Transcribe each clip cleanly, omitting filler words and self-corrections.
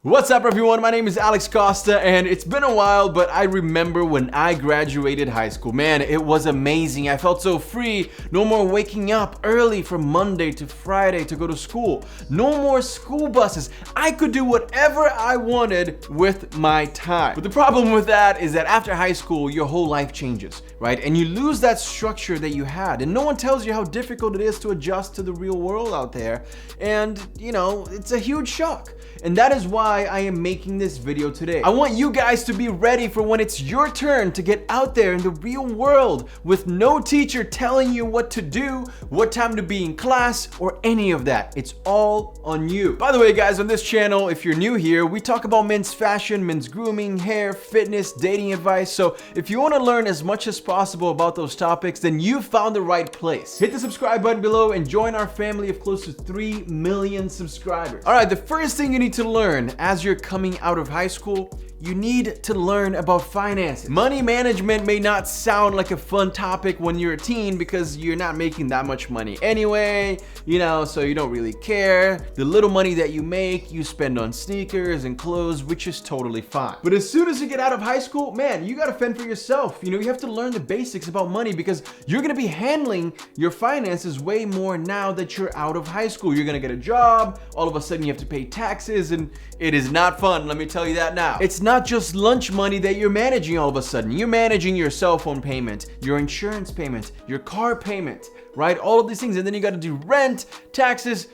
What's up everyone, my name is Alex Costa and it's been a while, but I remember when I graduated high school. Man, it was amazing. I felt so free. No more waking up early from Monday to Friday to go to school. No more school buses. I could do whatever I wanted with my time. But the problem with that is that after high school, your whole life changes, right? And you lose that structure that you had. And no one tells you how difficult it is to adjust to the real world out there. And, you know, it's a huge shock. And that is why I am making this video today. I want you guys to be ready for when it's your turn to get out there in the real world with no teacher telling you what to do, what time to be in class, or any of that. It's all on you. By the way, guys, on this channel, if you're new here, we talk about men's fashion, men's grooming, hair, fitness, dating advice. So if you want to learn as much as possible about those topics, then you've found the right place. Hit the subscribe button below and join our family of close to 3 million subscribers. All right, the first thing you need to learn as you're coming out of high school, you need to learn about finances. Money management may not sound like a fun topic when you're a teen because you're not making that much money anyway, you know, so you don't really care. The little money that you make, you spend on sneakers and clothes, which is totally fine. But as soon as you get out of high school, man, you gotta fend for yourself. You know, you have to learn the basics about money because you're gonna be handling your finances way more now that you're out of high school. You're gonna get a job, all of a sudden you have to pay taxes, and it is not fun, let me tell you that now. It's not just lunch money that you're managing all of a sudden. You're managing your cell phone payment, your insurance payment, your car payment, right? All of these things, and then you gotta do rent, taxes.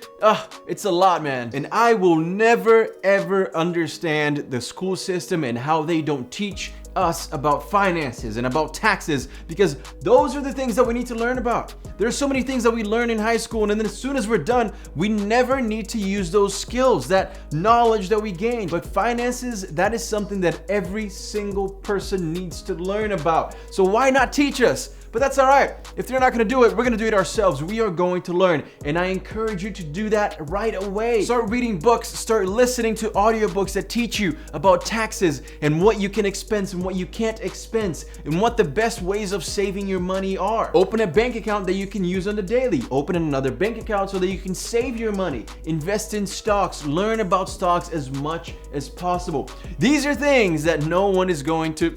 It's a lot, man. And I will never ever understand the school system and how they don't teach us about finances and about taxes, because those are the things that we need to learn about. There's so many things that we learn in high school, and then as soon as we're done, we never need to use those skills, that knowledge that we gained. But finances, that is something that every single person needs to learn about. So why not teach us? But that's all right. If they're not gonna do it, we're gonna do it ourselves. We are going to learn. And I encourage you to do that right away. Start reading books, start listening to audiobooks that teach you about taxes and what you can expense and what you can't expense and what the best ways of saving your money are. Open a bank account that you can use on the daily. Open another bank account so that you can save your money. Invest in stocks. Learn about stocks as much as possible. These are things that no one is going to...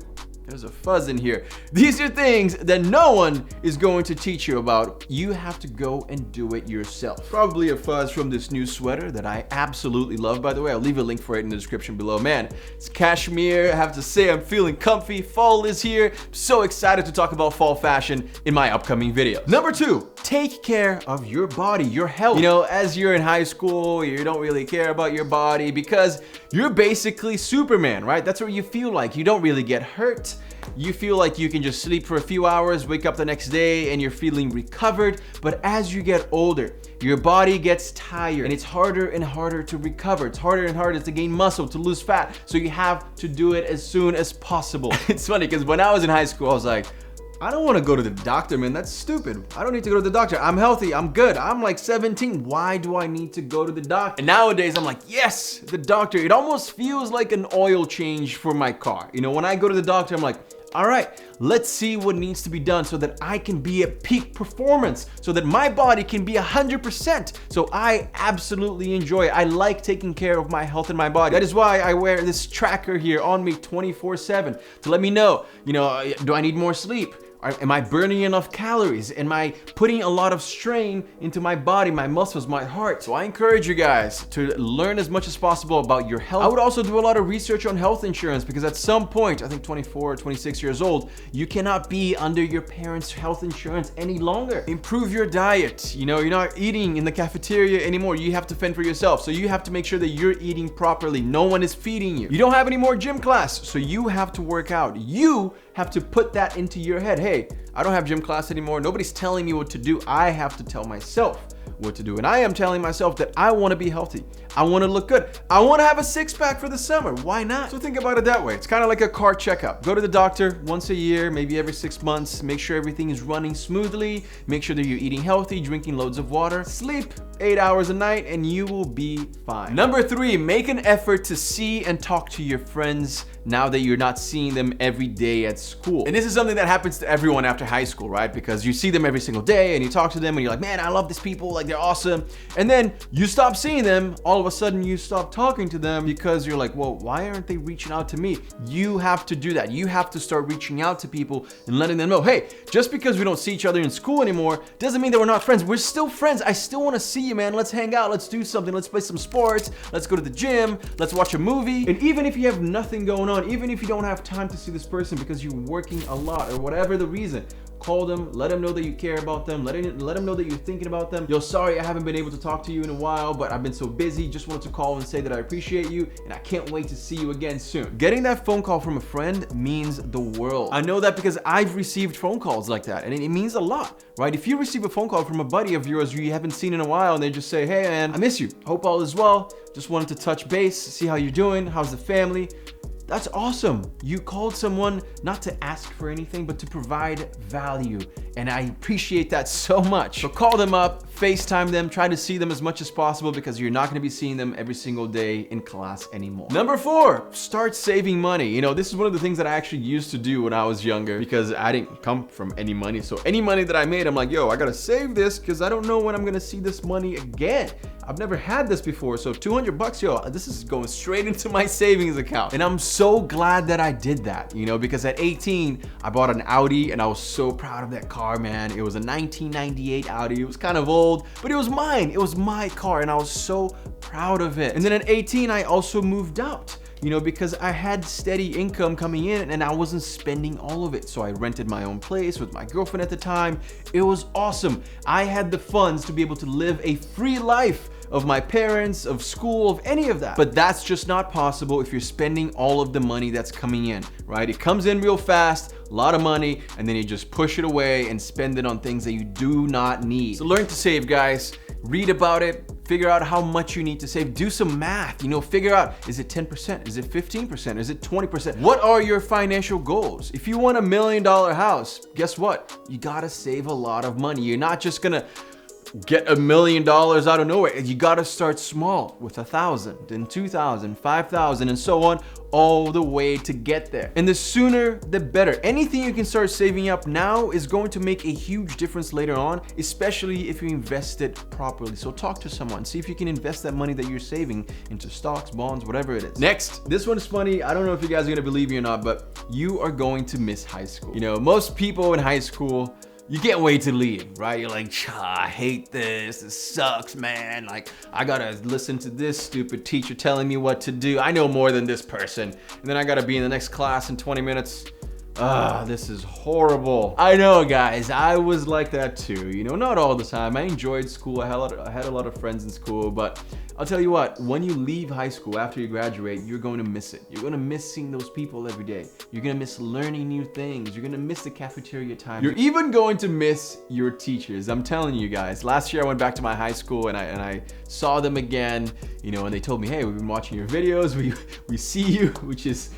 There's a fuzz in here. These are things that no one is going to teach you about. You have to go and do it yourself. Probably a fuzz from this new sweater that I absolutely love, by the way. I'll leave a link for it in the description below. Man, it's cashmere. I have to say I'm feeling comfy. Fall is here. I'm so excited to talk about fall fashion in my upcoming video. Number 2, take care of your body, your health. You know, as you're in high school, you don't really care about your body because you're basically Superman, right? That's what you feel like. You don't really get hurt. You feel like you can just sleep for a few hours, wake up the next day, and you're feeling recovered. But as you get older, your body gets tired and it's harder and harder to recover. It's harder and harder to gain muscle, to lose fat. So you have to do it as soon as possible. It's funny because when I was in high school, I was like, I don't want to go to the doctor, man. That's stupid. I don't need to go to the doctor. I'm healthy. I'm good. I'm like 17. Why do I need to go to the doctor? And nowadays, I'm like, yes, the doctor. It almost feels like an oil change for my car. You know, when I go to the doctor, I'm like, all right, let's see what needs to be done so that I can be at peak performance, so that my body can be 100%. So I absolutely enjoy it. I like taking care of my health and my body. That is why I wear this tracker here on me 24/7 to let me know, you know, do I need more sleep? Am I burning enough calories? Am I putting a lot of strain into my body, my muscles, my heart? So I encourage you guys to learn as much as possible about your health. I would also do a lot of research on health insurance because at some point, I think 24 or 26 years old, you cannot be under your parents' health insurance any longer. Improve your diet. You know, you're not eating in the cafeteria anymore. You have to fend for yourself. So you have to make sure that you're eating properly. No one is feeding you. You don't have any more gym class, so you have to work out. You have to put that into your head. Hey, I don't have gym class anymore. Nobody's telling me what to do. I have to tell myself what to do. And I am telling myself that I want to be healthy. I want to look good. I want to have a six-pack for the summer. Why not? So think about it that way. It's kind of like a car checkup. Go to the doctor once a year, maybe every 6 months. Make sure everything is running smoothly. Make sure that you're eating healthy, drinking loads of water. Sleep 8 hours a night and you will be fine. Number 3, make an effort to see and talk to your friends now that you're not seeing them every day at school. And this is something that happens to everyone after high school, right? Because you see them every single day and you talk to them and you're like, man, I love these people, like they're awesome. And then you stop seeing them, all of a sudden you stop talking to them because you're like, well, why aren't they reaching out to me? You have to do that. You have to start reaching out to people and letting them know, hey, just because we don't see each other in school anymore doesn't mean that we're not friends. We're still friends. I still want to see you, man. Let's hang out. Let's do something. Let's play some sports. Let's go to the gym. Let's watch a movie. And even if you have nothing going on, even if you don't have time to see this person because you're working a lot or whatever the reason, call them, let them know that you care about them, let them know that you're thinking about them. Yo, sorry I haven't been able to talk to you in a while, but I've been so busy. Just wanted to call and say that I appreciate you and I can't wait to see you again soon. Getting that phone call from a friend means the world. I know that because I've received phone calls like that and it means a lot, right? If you receive a phone call from a buddy of yours who you haven't seen in a while and they just say, hey man, I miss you. Hope all is well. Just wanted to touch base, see how you're doing, how's the family. That's awesome. You called someone not to ask for anything, but to provide value. And I appreciate that so much. So call them up, FaceTime them, try to see them as much as possible because you're not gonna be seeing them every single day in class anymore. Number 4, start saving money. You know, this is one of the things that I actually used to do when I was younger because I didn't come from any money. So any money that I made, I'm like, yo, I gotta save this because I don't know when I'm gonna see this money again. I've never had this before, so 200 bucks, yo, this is going straight into my savings account. And I'm so glad that I did that, you know, because at 18, I bought an Audi and I was so proud of that car, man. It was a 1998 Audi. It was kind of old, but it was mine. It was my car and I was so proud of it. And then at 18, I also moved out. You know, because I had steady income coming in and I wasn't spending all of it. So I rented my own place with my girlfriend at the time. It was awesome. I had the funds to be able to live a free life of my parents, of school, of any of that. But that's just not possible if you're spending all of the money that's coming in, right? It comes in real fast, a lot of money, and then you just push it away and spend it on things that you do not need. So learn to save, guys. Read about it. Figure out how much you need to save. Do some math, you know, figure out, is it 10%? Is it 15%? Is it 20%? What are your financial goals? If you want $1 million house, guess what? You gotta save a lot of money. You're not just gonna get $1 million out of nowhere. You gotta start small with 1,000, then 2,000, 5,000, and so on, all the way to get there. And the sooner, the better. Anything you can start saving up now is going to make a huge difference later on, especially if you invest it properly. So talk to someone, see if you can invest that money that you're saving into stocks, bonds, whatever it is. Next, this one's funny. I don't know if you guys are gonna believe me or not, but you are going to miss high school. You know, most people in high school, you can't wait to leave, right? You're like, I hate this. This sucks, man. Like, I gotta listen to this stupid teacher telling me what to do. I know more than this person. And then I gotta be in the next class in 20 minutes. This is horrible. I know, guys, I was like that too. You know, not all the time. I enjoyed school. I had a lot of friends in school, but I'll tell you what, when you leave high school after you graduate, you're going to miss it. You're going to miss seeing those people every day. You're going to miss learning new things. You're going to miss the cafeteria time. You're even going to miss your teachers. I'm telling you guys. Last year I went back to my high school and I saw them again, you know, and they told me, hey, we've been watching your videos. We see you, which is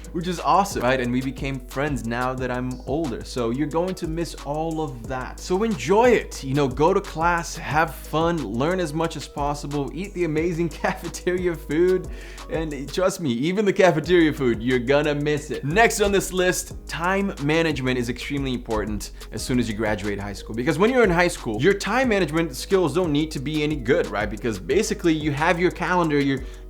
awesome, right? And we became friends now that I'm older. So you're going to miss all of that. So enjoy it. You know, go to class, have fun, learn as much as possible, eat the amazing cafeteria food, and trust me, even the cafeteria food, you're gonna miss it. Next on this list, time management is extremely important as soon as you graduate high school, because when you're in high school, your time management skills don't need to be any good, right? Because basically you have your calendar,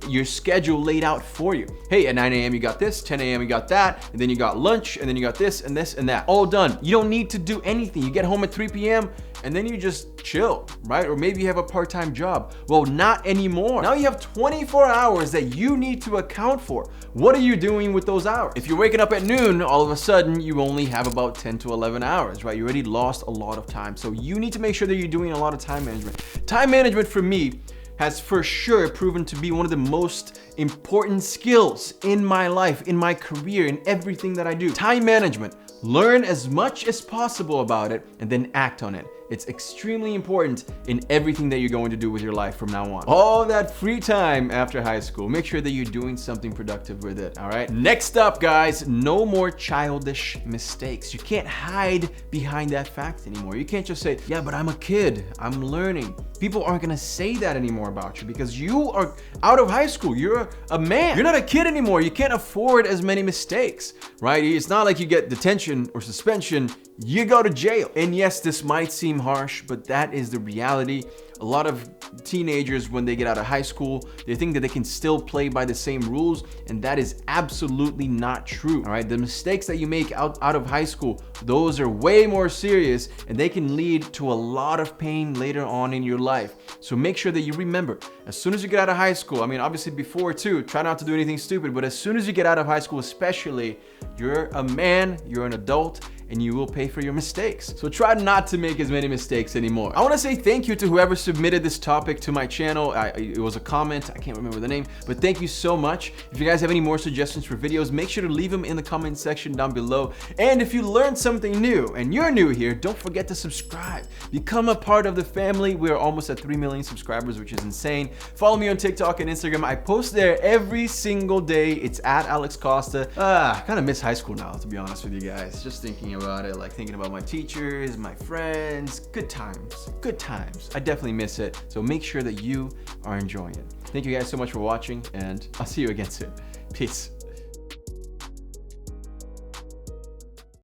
your schedule laid out for you. Hey, at 9 a.m. you got this, 10 a.m. you got that, and then you got lunch, and then you got this and this and that, all done. You don't need to do anything. You get home at 3 p.m. and then you just chill, right? Or maybe you have a part-time job. Well, not anymore. Now you have 24 hours that you need to account for. What are you doing with those hours? If you're waking up at noon, all of a sudden you only have about 10 to 11 hours, right? You already lost a lot of time. So you need to make sure that you're doing a lot of time management. Time management for me has for sure proven to be one of the most important skills in my life, in my career, in everything that I do. Time management. Learn as much as possible about it and then act on it. It's extremely important in everything that you're going to do with your life from now on. All that free time after high school, make sure that you're doing something productive with it, all right? Next up, guys, no more childish mistakes. You can't hide behind that fact anymore. You can't just say, yeah, but I'm a kid, I'm learning. People aren't gonna say that anymore about you because you are out of high school. You're a man. You're not a kid anymore. You can't afford as many mistakes, right? It's not like you get detention or suspension. You go to jail. And yes, this might seem harsh, but that is the reality. A lot of teenagers, when they get out of high school, they think that they can still play by the same rules, and that is absolutely not true, all right? The mistakes that you make out of high school, those are way more serious, and they can lead to a lot of pain later on in your life. So make sure that you remember, as soon as you get out of high school, I mean, obviously before too, try not to do anything stupid, but as soon as you get out of high school especially, you're a man, you're an adult, and you will pay for your mistakes. So try not to make as many mistakes anymore. I wanna say thank you to whoever submitted this topic to my channel. It was a comment, I can't remember the name, but thank you so much. If you guys have any more suggestions for videos, make sure to leave them in the comment section down below. And if you learned something new and you're new here, don't forget to subscribe. Become a part of the family. We're almost at 3 million subscribers, which is insane. Follow me on TikTok and Instagram. I post there every single day. It's at Alex Costa. I kind of miss high school now, to be honest with you guys. Just thinking about it, like thinking about my teachers, my friends. Good times, good times. I definitely miss it. So make sure that you are enjoying it. Thank you guys so much for watching, and I'll see you again soon. Peace.